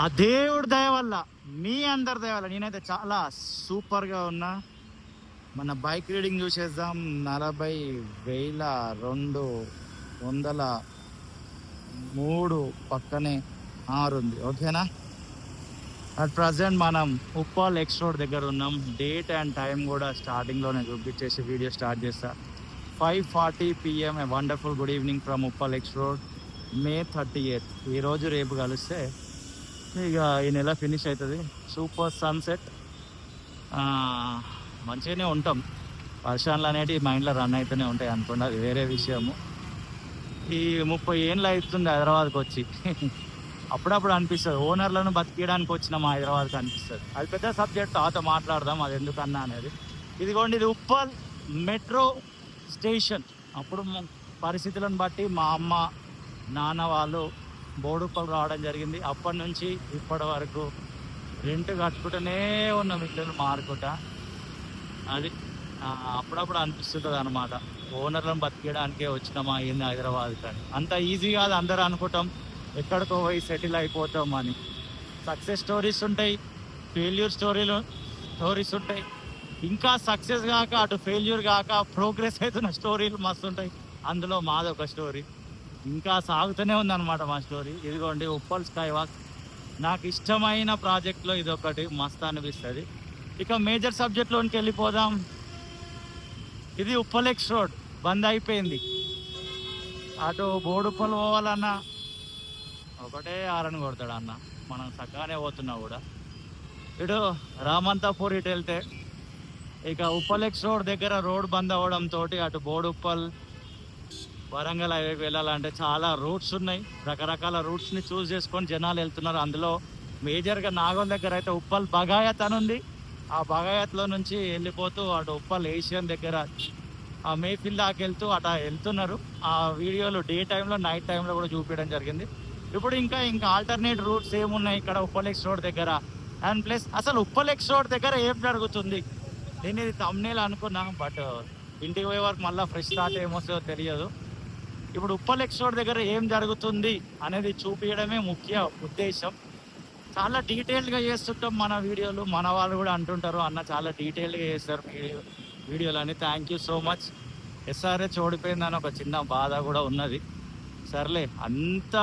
ఆ దేవుడి దయ వల్ల, మీ అందరి దయ వల్ల నేనైతే చాలా సూపర్గా ఉన్నా. మన బైక్ రీడింగ్ చూసేద్దాం. 40,203 పక్కనే 6 ఉంది. ఓకేనా? అట్ ప్రజెంట్ మనం ఉప్పల్ ఎక్స్ రోడ్ దగ్గర ఉన్నాం. డేట్ అండ్ టైం కూడా స్టార్టింగ్లోనే చూపించేసి వీడియో స్టార్ట్ చేస్తా. 5:40 PM. A wonderful good evening from Uppal X road, May 38. ఈరోజు రేపు కలిస్తే ఇక ఈ నెల ఫినిష్ అవుతుంది. Super sunset. మంచిగానే ఉంటాం. వర్షాలు అనేటివి మైండ్లో రన్ అవుతూనే ఉంటాయి అనుకోండి, అది వేరే విషయము. ఈ 30 ఏళ్ళు అవుతుంది హైదరాబాద్కి వచ్చి. అప్పుడప్పుడు అనిపిస్తుంది ఓనర్లను బతికేయడానికి వచ్చిన మా హైదరాబాద్కి అనిపిస్తుంది. అది పెద్ద సబ్జెక్ట్, తర్వాత మాట్లాడదాం అది ఎందుకన్నా అనేది. ఇదిగోండి, ఇది ఉప్పల్ మెట్రో స్టేషన్. అప్పుడు పరిస్థితులను బట్టి మా అమ్మ నాన్న వాళ్ళు బోడుప్పల్ రావడం జరిగింది. అప్పటి నుంచి ఇప్పటి వరకు రెంట్ కట్టుకుంటూనే ఉన్నాం, ఇల్లు మారుకుంటా. అది అప్పుడప్పుడు అనిపిస్తుంటుంది అనమాట, ఓనర్లను బతికేయడానికే వచ్చినామా ఏంది హైదరాబాద్ కానీ. అంత ఈజీ కాదు. అందరూ అనుకుంటాం ఎక్కడికో పోయి సెటిల్ అయిపోతాం అని. సక్సెస్ స్టోరీస్ ఉంటాయి, ఫెయిల్యూర్ స్టోరీస్ ఉంటాయి. ఇంకా సక్సెస్ కాక అటు ఫెయిల్యూర్ కాక ప్రోగ్రెస్ అవుతున్న స్టోరీలు మస్తు ఉంటాయి. అందులో మాదొక స్టోరీ. ఇంకా సాగుతూనే ఉందన్నమాట మా స్టోరీ. ఇదిగోండి ఉప్పల్ స్కై వాక్. నాకు ఇష్టమైన ప్రాజెక్ట్లో ఇది ఒకటి మస్తు అనిపిస్తుంది. ఇక మేజర్ సబ్జెక్ట్లోనికి వెళ్ళిపోదాం. ఇది ఉప్పల్ ఎక్స్ రోడ్ బంద్ అయిపోయింది. అటు బోడుప్పల్ పోవాలన్నా ఒకటే ఆరని కొడతాడు అన్న. మనం చక్కగానే పోతున్నా కూడా. ఇటు రామంతాపూర్ ఇటు వెళ్తే ఇక ఉప్పల్ ఎక్స్ రోడ్ దగ్గర రోడ్ బంద్ అవ్వడంతో అటు బోడుప్పల్ వరంగల్ హైవేకి వెళ్ళాలంటే చాలా రూట్స్ ఉన్నాయి. రకరకాల రూట్స్ని చూస్ చేసుకొని జనాలు వెళ్తున్నారు. అందులో మేజర్గా నాగోల్ దగ్గర అయితే ఉప్పల్ బగాయత్ అని ఉంది. ఆ బగాయత్లో నుంచి వెళ్ళిపోతూ అటు ఉప్పల్ ఏషియన్ దగ్గర ఆ మేఫిల్ దాకా వెళ్తూ అటు వెళ్తున్నారు. ఆ వీడియోలు డే టైంలో నైట్ టైంలో కూడా చూపించడం జరిగింది. ఇప్పుడు ఇంకా ఆల్టర్నేట్ రూట్స్ ఏమున్నాయి ఇక్కడ ఉప్పల్ ఎక్స్ రోడ్ దగ్గర, అండ్ ప్లస్ అసలు ఉప్పల్ ఎక్స్ రోడ్ దగ్గర ఏం జరుగుతుంది. నేను ఇది తమ్నేల్ అనుకున్నా, బట్ ఇంటికి పోయే వరకు మళ్ళీ ఫ్రెష్ స్టార్ట్ ఏమొస్తుందో తెలియదు. ఇప్పుడు ఉప్పల్ ఎక్స్ రోడ్ దగ్గర ఏం జరుగుతుంది అనేది చూపించడమే ముఖ్య ఉద్దేశం. చాలా డీటెయిల్గా చేస్తుంటాం మన వీడియోలు. మన వాళ్ళు కూడా అంటుంటారు అన్న చాలా డీటెయిల్గా చేస్తారు వీడియోలు అని. Thank you so much. SRH ఓడిపోయిందని ఒక చిన్న బాధ కూడా ఉన్నది. సర్లే, అంత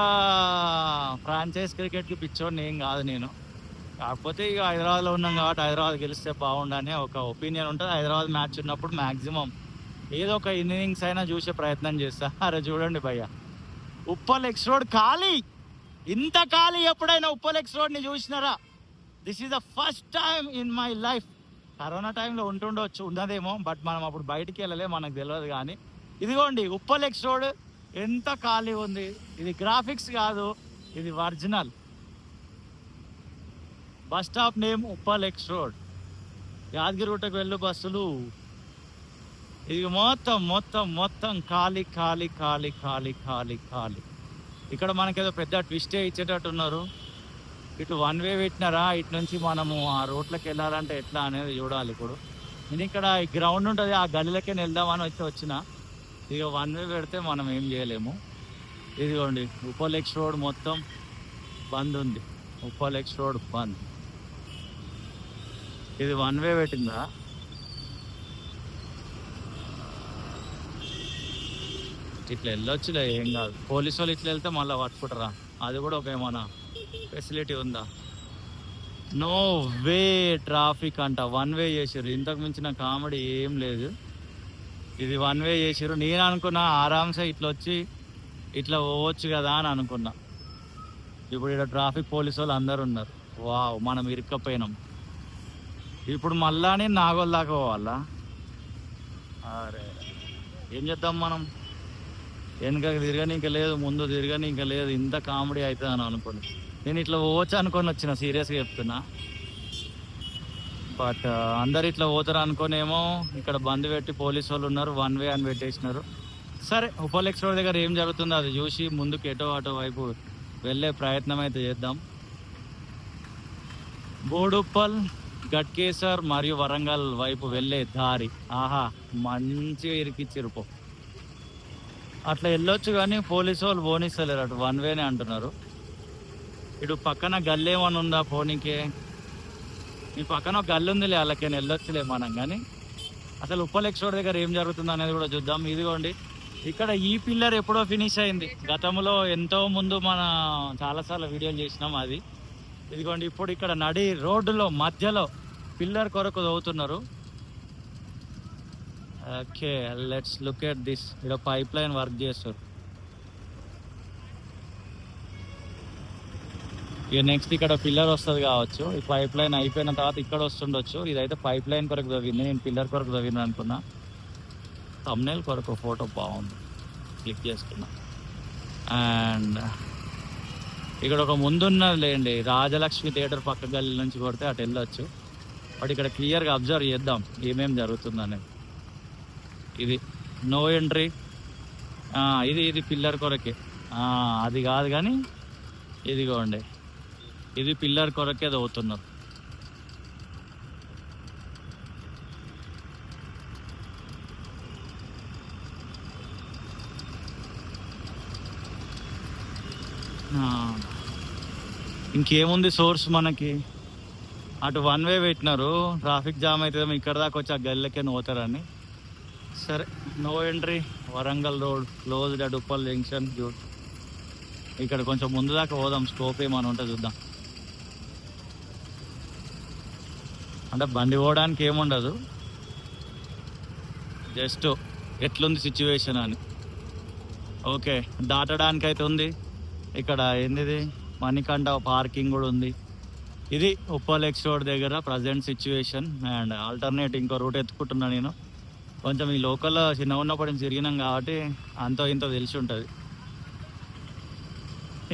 ఫ్రాంచైజ్ క్రికెట్కి పిచ్చోడిని ఏం కాదు నేను. కాకపోతే ఇక హైదరాబాద్లో ఉన్నాం కాబట్టి హైదరాబాద్ గెలిస్తే బాగుండని ఒక ఒపీనియన్ ఉంటుంది. హైదరాబాద్ మ్యాచ్ ఉన్నప్పుడు మ్యాక్సిమం ఏదో ఒక ఇన్నింగ్స్ అయినా చూసే ప్రయత్నం చేస్తా. అరే చూడండి భయ్య, ఉప్పల్ ఎక్స్ రోడ్ ఖాళీ. ఇంత ఖాళీ ఎప్పుడైనా ఉప్పల్ ఎక్స్ రోడ్ని చూసినారా? This is the first time in my life. Corona టైంలో ఉంటుండొచ్చు, ఉన్నదేమో, బట్ మనం అప్పుడు బయటికి వెళ్ళలే, మనకు తెలియదు. కానీ ఇదిగోండి ఉప్పల్ ఎక్స్ రోడ్ ఎంత ఖాళీ ఉంది. ఇది గ్రాఫిక్స్ కాదు, ఇది original. Bus stop name Uppal X road. యాదగిరిగుట్టకు వెళ్ళు బస్సులు. ఇది మొత్తం మొత్తం మొత్తం ఖాళీ ఖాళీ ఖాళీ ఖాళీ ఖాళీ ఖాళీ. ఇక్కడ మనకేదో పెద్ద ట్విస్టే ఇచ్చేటట్టు ఉన్నారు. ఇటు వన్ వే పెట్టినారా, ఇటు నుంచి మనము ఆ రోడ్లకు వెళ్ళాలంటే ఎట్లా అనేది చూడాలి. ఇప్పుడు నేను ఇక్కడ ఈ గ్రౌండ్ ఉంటుంది, ఆ గల్లీలకే వెళ్దామని వచ్చిన. ఇక వన్ వే పెడితే మనం ఏం చేయలేము. ఇదిగోండి ఉప్పల్ ఎక్స్ రోడ్ మొత్తం బంద్ ఉంది. ఉప్పల్ ఎక్స్ రోడ్ బంద్. ఇది వన్ వే పెట్టిందా? ఇట్లా వెళ్ళొచ్చులే, ఏం కాదు. పోలీసు వాళ్ళు ఇట్లా వెళ్తే మళ్ళీ పట్టుకుంటారా? అది కూడా ఒక ఏమైనా ఫెసిలిటీ ఉందా? నో వే ట్రాఫిక్ అంట. వన్ వే చేసారు. ఇంతకు మించిన కామెడీ ఏం లేదు. ఇది వన్ వే చేసారు. నేను అనుకున్నా ఆరామ్సే ఇట్లా వచ్చి ఇట్లా పోవచ్చు కదా అని అనుకున్నా. ఇప్పుడు ఇక్కడ ట్రాఫిక్ పోలీసు వాళ్ళు అందరు ఉన్నారు. వావ్, మనం ఇరుక్కపోయినాం. ఇప్పుడు మళ్ళా నేను నాగోల్ దాకా పోవాలా? అరే ఏం చేద్దాం మనం? వెనకకి తిరగనీక లేదు, ముందు తిరగనీక లేదు. ఇంత కామెడీ అవుతుంది అని అనుకోండి. నేను ఇట్లా పోవచ్చు అనుకొని వచ్చిన, సీరియస్గా చెప్తున్నా. బట్ అందరు ఇట్లా పోతారు అనుకోనేమో ఇక్కడ బంద్ పెట్టి పోలీసు వాళ్ళు ఉన్నారు, వన్ వే అని పెట్టేసినారు. సరే, ఉప్పల్ ఎక్స్ రోడ్ దగ్గర ఏం జరుగుతుందో అది చూసి ముందుకు ఎటో అటో వైపు వెళ్ళే ప్రయత్నం అయితే చేద్దాం. బోడుప్పల్, గట్కేసర్ మరియు వరంగల్ వైపు వెళ్ళే దారి. ఆహా, మంచిగా ఇరికిచ్చిరుపో. అట్లా వెళ్ళొచ్చు కానీ పోలీసు వాళ్ళు పోనిస్తలేరు, అటు వన్ వేనే అంటున్నారు. ఇటు పక్కన గల్లి ఏమైనా ఉందా పోనీకే? మీ పక్కన ఒక గల్లి ఉందిలే, వాళ్ళకి వెళ్ళొచ్చులే మనం. కానీ అసలు ఉప్పల్ ఎక్స్ రోడ్ దగ్గర ఏం జరుగుతుంది అనేది కూడా చూద్దాం. ఇదిగోండి, ఇక్కడ ఈ పిల్లర్ ఎప్పుడో ఫినిష్ అయింది. గతంలో ఎంతో ముందు మన చాలాసార్లు వీడియోలు చేసినాం అది. ఇదిగోండి, ఇప్పుడు ఇక్కడ నడి రోడ్డులో మధ్యలో పిల్లర్ కొరకు తవ్వుతున్నారు. Okay, let's look at this. ఇక్కడ పైప్ లైన్ వర్క్ చేస్తారు. ఇక నెక్స్ట్ ఇక్కడ పిల్లర్ వస్తుంది కావచ్చు. ఈ పైప్ లైన్ అయిపోయిన తర్వాత ఇక్కడ వస్తుండొచ్చు. ఇదైతే పైప్ లైన్ కొరకు తవ్వింది, నేను పిల్లర్ కొరకు తవ్విన అనుకున్నా. థంబ్నెయిల్ కొరకు ఫోటో బాగుంది, క్లిక్ చేసుకున్నా. అండ్ ఇక్కడ ఒక ముందున్నది లేండి, రాజలక్ష్మి థియేటర్ పక్క గల్లీ నుంచి కొడితే అటు వెళ్ళొచ్చు. బట్ ఇక్కడ క్లియర్గా అబ్జర్వ్ చేద్దాం ఏమేమి జరుగుతుందనేది. ఇది నో ఎంట్రీ, ఇది పిల్లర్ కొరకే. అది కాదు కానీ ఇదిగోండి, ఇది పిల్లర్ కొరకే తవ్వుతున్నారు. ఇంకేముంది సోర్స్ మనకి? అటు వన్ వే పెట్టినారు, ట్రాఫిక్ జామ్ అవుతుందేమో ఇక్కడ దాకా వచ్చి ఆ గల్లెకే పోతారని. సరే, no entry, Warangal road closed at Uppal junction. ఇక్కడ కొంచెం ముందు దాకా పోదాం, స్కోప్ ఏమైనా ఉంటే చూద్దాం. అంటే బండి పోవడానికి ఏముండదు, జస్ట్ ఎట్లుంది సిచ్యువేషన్ అని. ఓకే, దాటడానికి అయితే ఉంది. ఇక్కడ ఏంది, మణికంఠ పార్కింగ్ కూడా ఉంది. ఇది ఉప్పల్ ఎక్స్ రోడ్ దగ్గర ప్రజెంట్ సిచ్యువేషన్. అండ్ ఆల్టర్నేట్ ఇంకో రూట్ ఎత్తుకుంటున్నా నేను. కొంచెం ఈ లోకల్లో చిన్న ఉన్నప్పటి నుంచి తిరిగినాం కాబట్టి అంతో ఇంతో తెలిసి ఉంటుంది.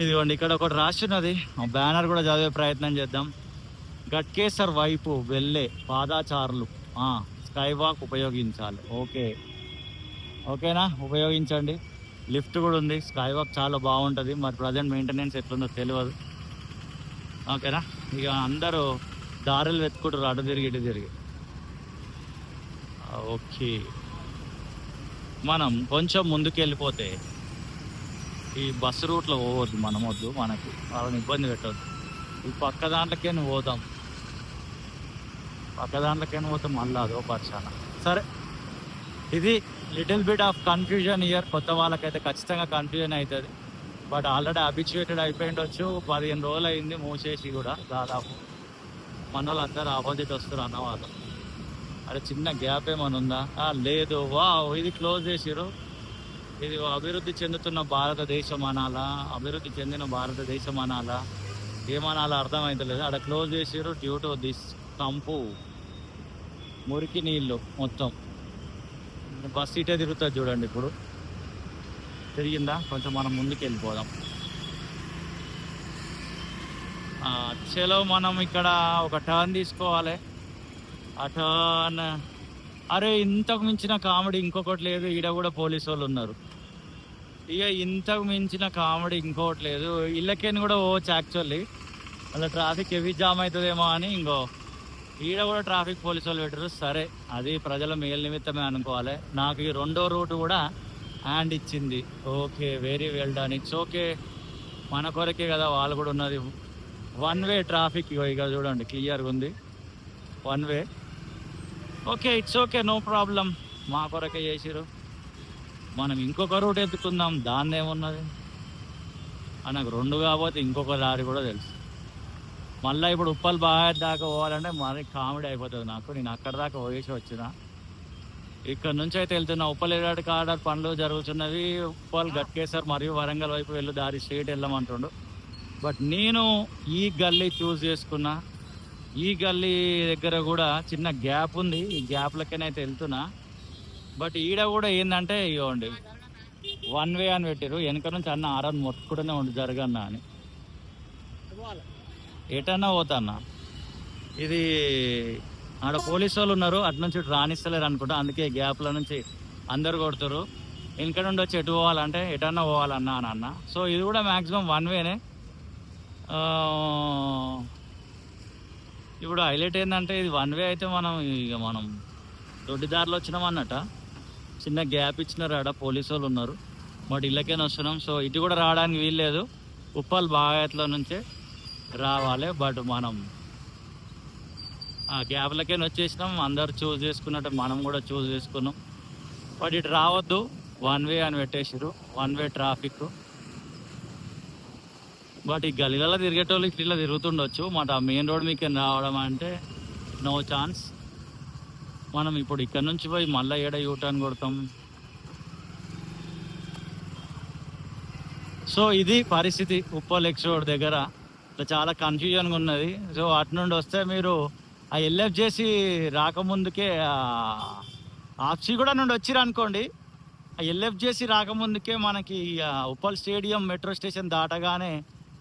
ఇదిగోండి, ఇక్కడ ఒకటి రాస్తున్నది, బ్యానర్ కూడా చదివే ప్రయత్నం చేద్దాం. గట్కేసర్ వైపు వెళ్ళే పాదాచారులు స్కై వాక్ ఉపయోగించాలి. ఓకేనా, ఉపయోగించండి. లిఫ్ట్ కూడా ఉంది, స్కై వాక్ చాలా బాగుంటుంది. మరి ప్రజెంట్ మెయింటెనెన్స్ ఎట్లుందో తెలియదు. ఓకేనా, ఇక అందరూ దారులు వెతుకుంటారు, అటు తిరిగి ఇటు తిరిగి. ఓకే, మనం కొంచెం ముందుకు వెళ్ళిపోతే ఈ బస్సు రూట్లో పోవద్దు, మనం వద్దు, మనకి వాళ్ళని ఇబ్బంది పెట్టవద్దు. ఈ పక్క దాంట్లోకే పోతాం, మళ్ళీ అదో పరిశాన. సరే, ఇది little bit of confusion year. కొత్త వాళ్ళకైతే ఖచ్చితంగా కన్ఫ్యూజన్ అవుతుంది. But already అబిచ్యుయేటెడ్ అయిపోయిండొచ్చు. 15 రోజులు అయింది మూసేసి కూడా దాదాపు. మన వాళ్ళు అందరూ ఆపోజిట్ వస్తారు అన్నవాళ్ళు. అరే చిన్న గ్యాప్ ఏమైనా ఉందా? లేదు. ఇది క్లోజ్ చేసిరు. ఇది అభివృద్ధి చెందుతున్న భారతదేశం అనాలా, అభివృద్ధి చెందిన భారతదేశం అనాలా, ఏమనాలా అర్థమవుతలేదు. అక్కడ క్లోజ్ చేసిరు డ్యూ టు దిస్ కంపు, మురికి నీళ్ళు మొత్తం. బస్ ఇటే తిరుగుతుంది చూడండి. ఇప్పుడు తిరిగిందా? కొంచెం మనం ముందుకు వెళ్ళిపోదాం. చలో, మనం ఇక్కడ ఒక టర్న్ తీసుకోవాలి. ఆ టర్న్, అరే ఇంతకు మించిన కామెడీ ఇంకొకటి లేదు. ఈడ కూడా పోలీసు వాళ్ళు ఉన్నారు. ఇక ఇంతకు మించిన కామెడీ ఇంకొకటి లేదు. ఇళ్ళకేని కూడా పోవచ్చు యాక్చువల్లీ, అలా ట్రాఫిక్ హెవీ జామ్ అవుతుందేమో అని. ఈడ కూడా ట్రాఫిక్ పోలీసు వాళ్ళు పెట్టారు. సరే, అది ప్రజల మేలు నిమిత్తమే అనుకోవాలి. నాకు ఈ రెండో రూట్ కూడా హ్యాండ్ ఇచ్చింది. Okay, very well done. It's okay, మన కొరకే కదా వాళ్ళు కూడా ఉన్నది. వన్ వే ట్రాఫిక్ ఇక చూడండి, క్లియర్గా ఉంది one way. Okay, it's okay, no problem. మా కొరకే చేసిరు. మనం ఇంకొక రూట్ ఎత్తుకుందాం, దాన్ని ఏమున్నది. నాకు రెండు కాకపోతే ఇంకొక దారి కూడా తెలుసు. మళ్ళీ ఇప్పుడు ఉప్పల్ బాగా దాకా పోవాలంటే మరి కామెడీ అయిపోతుంది నాకు. నేను అక్కడ దాకా పోయేసి వచ్చిన. ఇక్కడ నుంచి అయితే వెళ్తున్నా. ఉప్పల్ ఎలాంటి కాడ పనులు జరుగుతున్నవి. ఉప్పల్, గట్కేసర్ మరియు వరంగల్ వైపు వెళ్ళు దారి స్ట్రేట్ వెళ్ళమంటుండు. బట్ నేను ఈ గల్లీ చూస్ చేసుకున్నా. ఈ గల్లీ దగ్గర కూడా చిన్న గ్యాప్ ఉంది. ఈ గ్యాప్లకైతే వెళ్తున్నా. బట్ ఈడ కూడా ఏంటంటే ఇవ్వండి, వన్ వే అని పెట్టారు. వెనక నుంచి అన్న ఆరని మొట్టుకుంటూనే ఉండి జరగన్నా అని. ఎటన్నా పోతాన్నా. ఇది ఆడ పోలీసు వాళ్ళు ఉన్నారు, అటు నుంచి ఇటు రాణిస్తలేరు అనుకుంటా. అందుకే గ్యాప్ల నుంచి అందరు కొడుతారు. వెనక నుండి వచ్చి ఎటు పోవాలంటే ఎటన్నా పోవాలన్నా అని అన్న. సో ఇది కూడా మ్యాక్సిమం వన్ వేనే. ఇప్పుడు హైలైట్ ఏంటంటే ఇది వన్ వే అయితే మనం దొడ్డిదారిలో వచ్చినాం అన్నట్ట. చిన్న గ్యాప్ ఇచ్చినారు, ఆడ పోలీసు వాళ్ళు ఉన్నారు. బట్ ఇళ్ళకైనా వస్తున్నాం. సో ఇటు కూడా రావడానికి వీల్లేదు. ఉప్పల్ బాగాయత్లో నుంచే రావాలి. బట్ మనం ఆ గ్యాప్లకే వచ్చేసినాం. అందరు చూస్ చేసుకున్నట్టు మనం కూడా చూస్ చేసుకున్నాం. బట్ ఇటు రావద్దు, 1 వే అని పెట్టేసారు, 1 వే ట్రాఫిక్. బట్ ఈ గలీలలో తిరిగేటోళ్ళు ఇట్లా తిరుగుతుండొచ్చు. మాట మెయిన్ రోడ్ మీకు రావడం అంటే నో ఛాన్స్. మనం ఇప్పుడు ఇక్కడ నుంచి పోయి మళ్ళీ ఏడ యూటర్న్ కొడతాం. సో ఇది పరిస్థితి ఉప్పల్ ఎక్స్ రోడ్ దగ్గర. ఇట్లా చాలా కన్ఫ్యూజన్గా ఉన్నది. సో అటు నుండి వస్తే మీరు ఆ ఎల్ఎఫ్జేసి రాకముందుకే ఆప్సి కూడా నుండి వచ్చిరు అనుకోండి, ఆ ఎల్ఎఫ్జేసి రాకముందుకే మనకి ఉప్పల్ స్టేడియం మెట్రో స్టేషన్ దాటగానే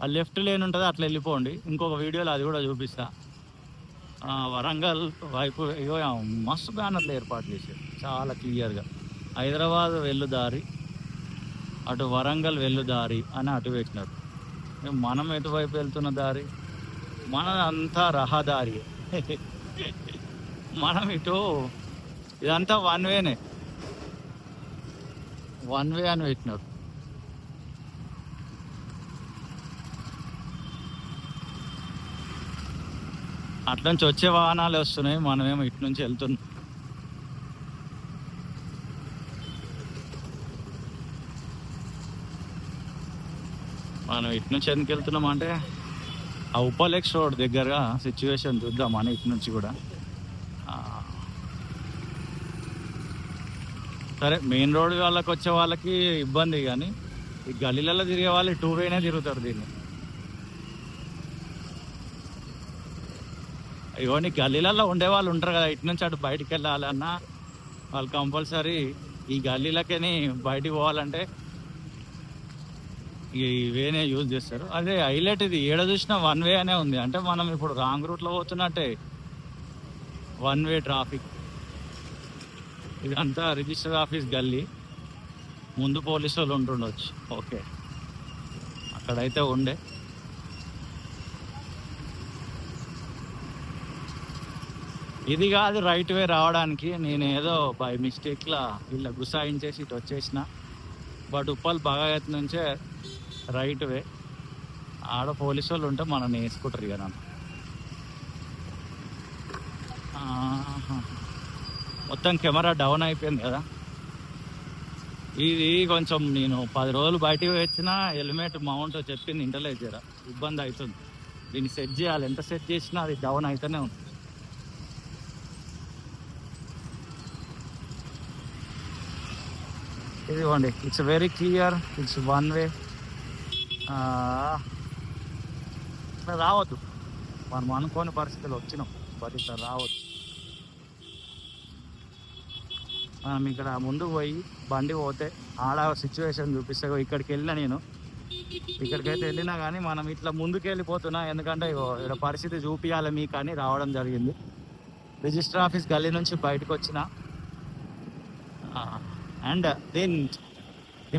ఆ లెఫ్ట్ లేన్ ఉంటుంది, అట్లా వెళ్ళిపోండి. ఇంకొక వీడియోలో అది కూడా చూపిస్తా. వరంగల్ వైపు ఇగో మస్తు బ్యానర్లు ఏర్పాటు చేశారు చాలా క్లియర్గా. హైదరాబాద్ వెళ్ళు దారి, అటు వరంగల్ వెళ్ళు దారి అని అటు పెట్టినారు. మనం ఎటువైపు వెళ్తున్న దారి, మన అంతా రహదారి. మనం ఇటు ఇదంతా 1 వేనే, 1 వే అని పెట్టినారు. అట్ల నుంచి వచ్చే వాహనాలు వస్తున్నాయి, మనమేమో ఇటు నుంచి వెళ్తున్నాం. మనం ఇటు నుంచి ఎందుకు వెళ్తున్నాం అంటే ఆ ఉప్పల్ ఎక్స్ రోడ్ దగ్గర సిచ్యువేషన్ చూద్దాం అని ఇటు నుంచి కూడా. సరే మెయిన్ రోడ్ వాళ్ళకి వచ్చే వాళ్ళకి ఇబ్బంది, కానీ ఈ గలీలలో తిరిగే వాళ్ళు 2 వేనే తిరుగుతారు దీన్ని. ఇవన్నీ గల్లీలలో ఉండే వాళ్ళు ఉంటారు కదా, ఇటు నుంచి అటు బయటికి వెళ్ళాలన్నా వాళ్ళు కంపల్సరీ ఈ గల్లీలకేని బయటికి పోవాలంటే ఈ వేనే యూజ్ చేస్తారు. అదే హైలైట్, ఇది ఏడ చూసినా 1 వే అనే ఉంది. అంటే మనం ఇప్పుడు రాంగ్ రూట్లో పోతున్నట్టే, 1 వే ట్రాఫిక్. ఇదంతా రిజిస్టర్ ఆఫీస్ గల్లీ, ముందు పోలీసు వాళ్ళు ఉంటుండొచ్చు. ఓకే, అక్కడైతే ఉండే. ఇది కాదు రైట్ వే రావడానికి, నేను ఏదో బై మిస్టేక్లా వీళ్ళ గుసాయించేసి ఇటు వచ్చేసిన. బట్ ఉప్పల్ భగత్ నుంచే రైట్ వే. ఆడ పోలీసు వాళ్ళు ఉంటే మనం వేసుకుంటారు ఇక నన్ను. మొత్తం కెమెరా డౌన్ అయిపోయింది కదా. ఇది కొంచెం నేను 10 రోజులు బయటికి వచ్చిన హెల్మెట్ మౌంట్ చెప్పింది ఇంటలేదు, జర ఇబ్బంది అవుతుంది. దీన్ని సెట్ చేయాలి, ఎంత సెట్ చేసినా అది డౌన్ అయితేనే ఉంది. ఇదిగోండి, ఇట్స్ వెరీ క్లియర్, ఇట్స్ 1 వే. రావద్దు, మనం అనుకోని పరిస్థితులు వచ్చినాం, బట్ ఇట్లా రావద్దు. మనం ఇక్కడ ముందుకు పోయి బండి పోతే ఆడ సిచ్యువేషన్ చూపిస్తే, ఇక్కడికి వెళ్ళినా నేను, ఇక్కడికైతే వెళ్ళినా కానీ మనం ఇట్లా ముందుకు వెళ్ళిపోతున్నా. ఎందుకంటే ఇక్కడ పరిస్థితి చూపించాలి మీకు అని రావడం జరిగింది. రిజిస్టర్ ఆఫీస్ గల్లీ నుంచి బయటకు వచ్చిన. అండ్ దీని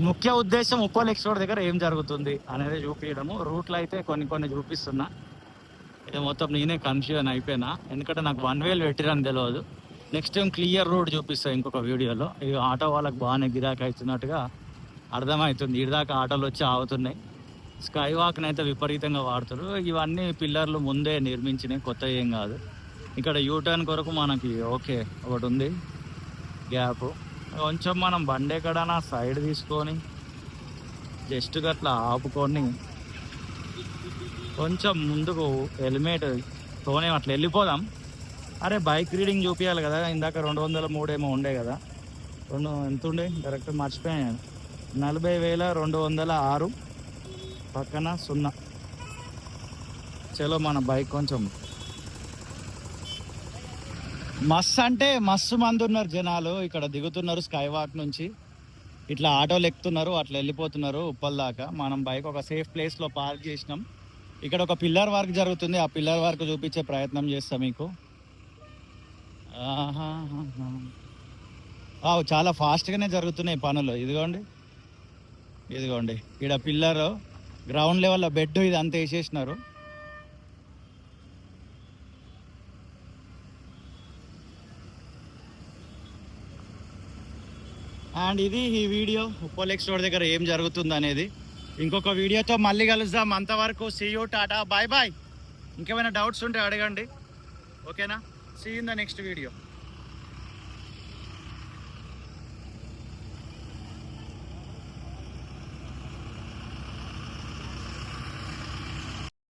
ముఖ్య ఉద్దేశం ఉప్పల్ ఎక్స్ రోడ్ దగ్గర ఏం జరుగుతుంది అనేది చూపించడము. రూట్లో అయితే కొన్ని చూపిస్తున్నా. ఇది మొత్తం నేనే కన్ఫ్యూజన్ అయిపోయినా, ఎందుకంటే నాకు 1 వేలు పెట్టిరని తెలియదు. నెక్స్ట్ టైం క్లియర్ రోడ్ చూపిస్తాను ఇంకొక వీడియోలో. ఇవి ఆటో వాళ్ళకి బాగానే గిరాకీ అవుతున్నట్టుగా అర్థమవుతుంది. ఇడిదాకా ఆటోలు వచ్చి ఆగుతున్నాయి. స్కై వాక్ని అయితే విపరీతంగా వాడుతారు. ఇవన్నీ పిల్లర్లు ముందే నిర్మించినవి, కొత్త ఏం కాదు. ఇక్కడ యూటర్న్ కొరకు మనకి ఓకే ఒకటి ఉంది గ్యాప్. కొంచెం మనం బండి ఎక్కడైనా సైడ్ తీసుకొని జస్ట్ అట్లా ఆపుకొని కొంచెం ముందుకు హెల్మెట్ తోనే అట్లా వెళ్ళిపోదాం. అరే బైక్ రీడింగ్ చూపించాలి కదా, ఇందాక 203 ఏమో ఉండే కదా, ఎంత ఉండే కరెక్ట్ మర్చిపోయాను. 40,206 పక్కన 0. చలో మన బైక్ కొంచెం మస్తు అంటే మస్తు మంది ఉన్నారు జనాలు. ఇక్కడ దిగుతున్నారు స్కై వాక్ నుంచి, ఇట్లా ఆటోలు ఎక్కుతున్నారు, అట్లా వెళ్ళిపోతున్నారు ఉప్పల్ దాకా. మనం బైక్ ఒక సేఫ్ ప్లేస్లో పార్క్ చేసినాం. ఇక్కడ ఒక పిల్లర్ వర్క్ జరుగుతుంది, ఆ పిల్లర్ వర్క్ చూపించే ప్రయత్నం చేస్తాం మీకు. చాలా ఫాస్ట్గానే జరుగుతున్నాయి పనులు. ఇదిగోండి ఇక్కడ పిల్లర్, గ్రౌండ్ లెవెల్లో బెడ్ ఇదంతా వేసేసినారు. అండ్ ఇది ఈ వీడియో ఉప్పల్ ఎక్స్ రోడ్ దగ్గర ఏం జరుగుతుంది అనేది. ఇంకొక వీడియోతో మళ్ళీ కలుద్దాం. అంతవరకు see you, tata, bye bye. ఇంకేమైనా డౌట్స్ ఉంటే అడగండి, ఓకేనా? See in the next video.